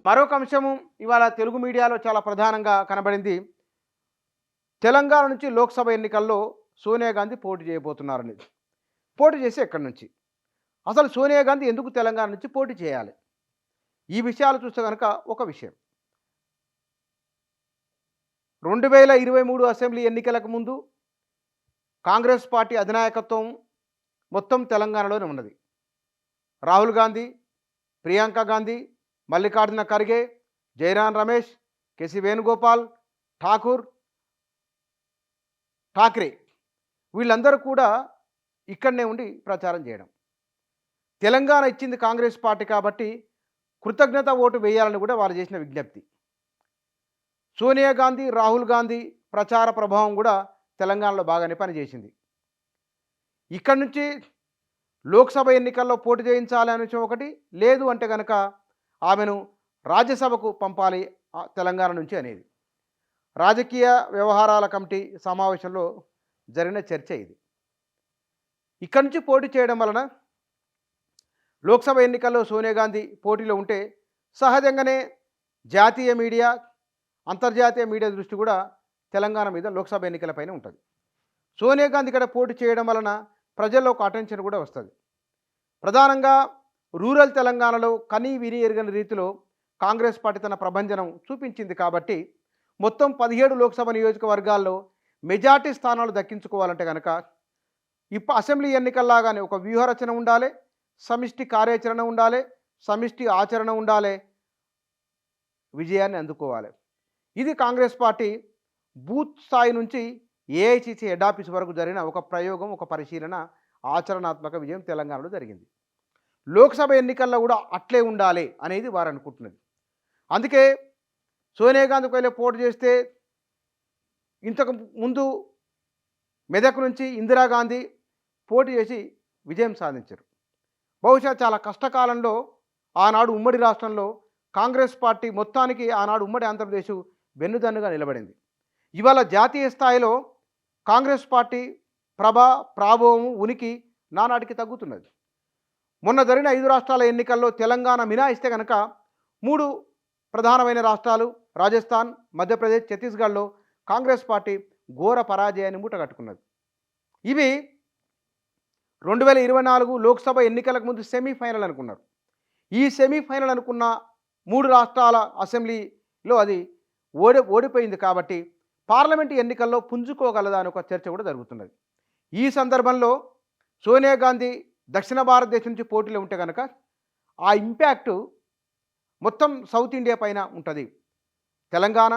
మరొక అంశము ఇవాళ తెలుగు మీడియాలో చాలా ప్రధానంగా కనబడింది. తెలంగాణ నుంచి లోక్సభ ఎన్నికల్లో సోనియా గాంధీ పోటీ చేయబోతున్నారనేది. పోటీ చేసి ఎక్కడి నుంచి? అసలు సోనియా గాంధీ ఎందుకు తెలంగాణ నుంచి పోటీ చేయాలి? ఈ విషయాలు చూస్తే గనక ఒక విషయం. 2023 అసెంబ్లీ ఎన్నికలకు ముందు కాంగ్రెస్ పార్టీ అధినాయకత్వం మొత్తం తెలంగాణలోనే ఉన్నది. రాహుల్ గాంధీ, ప్రియాంక గాంధీ, మల్లికార్జున ఖర్గే, జైరాం రమేష్, కేసీ వేణుగోపాల్, ఠాక్రే వీళ్ళందరూ కూడా ఇక్కడనే ఉండి ప్రచారం చేయడం. తెలంగాణ ఇచ్చింది కాంగ్రెస్ పార్టీ కాబట్టి కృతజ్ఞత ఓటు వేయాలని కూడా వాళ్ళు చేసిన విజ్ఞప్తి. సోనియా గాంధీ, రాహుల్ గాంధీ ప్రచార ప్రభావం కూడా తెలంగాణలో బాగానే పనిచేసింది. ఇక్కడి నుంచి లోక్సభ ఎన్నికల్లో పోటీ చేయించాలి అనే విషయం ఒకటి, లేదు అంటే కనుక ఆమెను రాజ్యసభకు పంపాలి తెలంగాణ నుంచి అనేది రాజకీయ వ్యవహారాల కమిటీ సమావేశంలో జరిగిన చర్చ ఇది. ఇక్కడి నుంచి పోటీ చేయడం వలన లోక్సభ ఎన్నికల్లో సోనియా గాంధీ పోటీలో ఉంటే సహజంగానే జాతీయ మీడియా, అంతర్జాతీయ మీడియా దృష్టి కూడా తెలంగాణ మీద లోక్సభ ఎన్నికలపైన ఉంటుంది. సోనియా గాంధీ ఇక్కడ పోటీ చేయడం వలన ప్రజల్లో ఒక అటెన్షన్ కూడా వస్తుంది. ప్రధానంగా రూరల్ తెలంగాణలో కనీ విని ఎరుగని రీతిలో కాంగ్రెస్ పార్టీ తన ప్రభంజనం చూపించింది కాబట్టి మొత్తం 17 లోక్సభ నియోజకవర్గాల్లో మెజార్టీ స్థానాలు దక్కించుకోవాలంటే కనుక అసెంబ్లీ ఎన్నికల్లాగానే ఒక వ్యూహరచన ఉండాలి, సమిష్టి కార్యాచరణ ఉండాలి, సమిష్టి ఆచరణ ఉండాలి, విజయాన్ని అందుకోవాలి. ఇది కాంగ్రెస్ పార్టీ బూత్ స్థాయి నుంచి ఏఐసిసి హెడ్ ఆఫీస్ వరకు జరిగిన ఒక ప్రయోగం, ఒక పరిశీలన, ఆచరణాత్మక విజయం తెలంగాణలో జరిగింది. లోక్సభ ఎన్నికల్లో కూడా అట్లే ఉండాలి అనేది వారు అనుకుంటున్నది. అందుకే సోనియా గాంధీ ఒకవేళ పోటీ చేస్తే ఇంతకు ముందు మెదక్ నుంచి ఇందిరాగాంధీ పోటీ చేసి విజయం సాధించారు. బహుశా చాలా కష్టకాలంలో ఆనాడు ఉమ్మడి రాష్ట్రంలో కాంగ్రెస్ పార్టీ మొత్తానికి ఆనాడు ఉమ్మడి ఆంధ్రప్రదేశ్ వెన్నుదన్నుగా నిలబడింది. ఇవాళ జాతీయ స్థాయిలో కాంగ్రెస్ పార్టీ ప్రాభవము, ఉనికి నానాటికి తగ్గుతున్నది. మొన్న జరిగిన 5 రాష్ట్రాల ఎన్నికల్లో తెలంగాణ మినహాయిస్తే కనుక 3 ప్రధానమైన రాష్ట్రాలు రాజస్థాన్, మధ్యప్రదేశ్, ఛత్తీస్గఢ్లో కాంగ్రెస్ పార్టీ ఘోర పరాజయాన్ని మూటగట్టుకున్నది. ఇవి 2024 లోక్సభ ఎన్నికలకు ముందు సెమీఫైనల్ అనుకున్నారు. ఈ సెమీఫైనల్ అనుకున్న 3 రాష్ట్రాల అసెంబ్లీలో అది ఓడిపోయింది కాబట్టి పార్లమెంటు ఎన్నికల్లో పుంజుకోగలదా అని ఒక చర్చ కూడా జరుగుతున్నది. ఈ సందర్భంలో సోనియా గాంధీ దక్షిణ భారతదేశం నుంచి పోటీలో ఉంటే కనుక ఆ ఇంపాక్టు మొత్తం సౌత్ ఇండియా పైన ఉంటుంది. తెలంగాణ,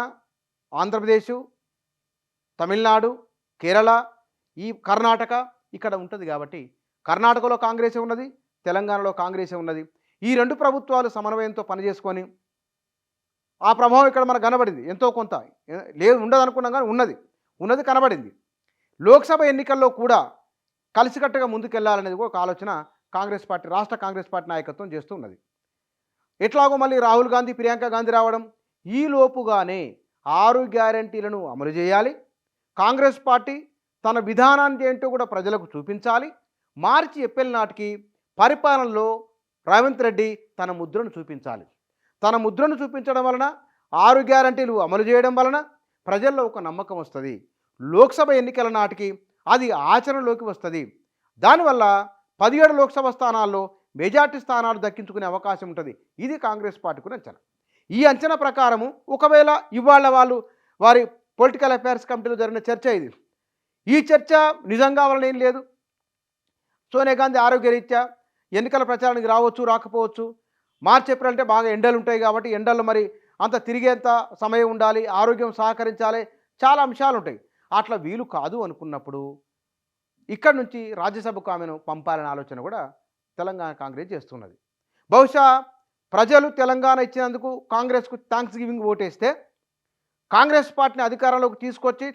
ఆంధ్రప్రదేశ్, తమిళనాడు, కేరళ, ఈ కర్ణాటక ఇక్కడ ఉంటుంది కాబట్టి కర్ణాటకలో కాంగ్రెసే ఉన్నది, తెలంగాణలో కాంగ్రెసే ఉన్నది. ఈ 2 ప్రభుత్వాలు సమన్వయంతో పనిచేసుకొని ఆ ప్రభావం ఇక్కడ మనకు కనబడింది. ఎంతో కొంత లేదు ఉండదు అనుకున్నాం కానీ ఉన్నది కనబడింది. లోక్సభ ఎన్నికల్లో కూడా కలిసికట్టుగా ముందుకెళ్లాలనేది ఒక ఆలోచన కాంగ్రెస్ పార్టీ, రాష్ట్ర కాంగ్రెస్ పార్టీ నాయకత్వం చేస్తూ ఉన్నది. ఎట్లాగో మళ్ళీ రాహుల్ గాంధీ, ప్రియాంక గాంధీ రావడం, ఈ లోపుగానే 6 గ్యారంటీలను అమలు చేయాలి. కాంగ్రెస్ పార్టీ తన విధానాన్ని ఏంటో కూడా ప్రజలకు చూపించాలి. మార్చి, ఏప్రిల్ నాటికి పరిపాలనలో రేవంత్ రెడ్డి తన ముద్రను చూపించాలి. తన ముద్రను చూపించడం వలన 6 గ్యారంటీలు అమలు చేయడం వలన ప్రజల్లో ఒక నమ్మకం వస్తుంది. లోక్సభ ఎన్నికల నాటికి అది ఆచరణలోకి వస్తుంది. దానివల్ల 17 లోక్సభ స్థానాల్లో మెజార్టీ స్థానాలు దక్కించుకునే అవకాశం ఉంటుంది. ఇది కాంగ్రెస్ పార్టీకి అంచనా. ఈ అంచనా ప్రకారము ఒకవేళ ఇవాళ వారి పొలిటికల్ అఫైర్స్ కమిటీలో జరిగిన చర్చ ఇది. ఈ చర్చ నిజంగా వలన ఏం లేదు. సోనియా గాంధీ ఆరోగ్యరీత్యా ఎన్నికల ప్రచారానికి రావచ్చు, రాకపోవచ్చు. మార్చి, ఏప్రిల్ అంటే బాగా ఎండలు ఉంటాయి కాబట్టి ఎండల్లో మరి అంత తిరిగేంత సమయం ఉండాలి, ఆరోగ్యం సహకరించాలి, చాలా అంశాలు ఉంటాయి. అట్లా వీలు కాదు అనుకున్నప్పుడు ఇక్కడి నుంచి రాజ్యసభకు ఆమెను పంపాలనే ఆలోచన కూడా తెలంగాణ కాంగ్రెస్ చేస్తున్నది. బహుశా ప్రజలు తెలంగాణ ఇచ్చినందుకు కాంగ్రెస్కు థ్యాంక్స్ గివింగ్ ఓటేస్తే కాంగ్రెస్ పార్టీని అధికారంలోకి తీసుకొచ్చి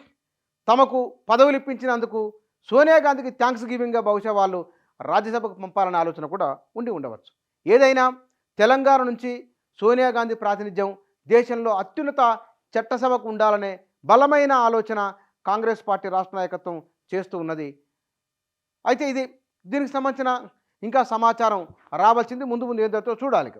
తమకు పదవులు ఇప్పించినందుకు సోనియా గాంధీకి థ్యాంక్స్ గివింగ్గా బహుశా వాళ్ళు రాజ్యసభకు పంపాలనే ఆలోచన కూడా ఉండవచ్చు. ఏదైనా తెలంగాణ నుంచి సోనియా గాంధీ ప్రాతినిధ్యం దేశంలో అత్యున్నత చట్టసభకు ఉండాలనే బలమైన ఆలోచన కాంగ్రెస్ పార్టీ రాష్ట్ర నాయకత్వం చేస్తూ ఉన్నది. అయితే దీనికి సంబంధించిన ఇంకా సమాచారం రావాల్సింది, ముందు ఏదైతే చూడాలి.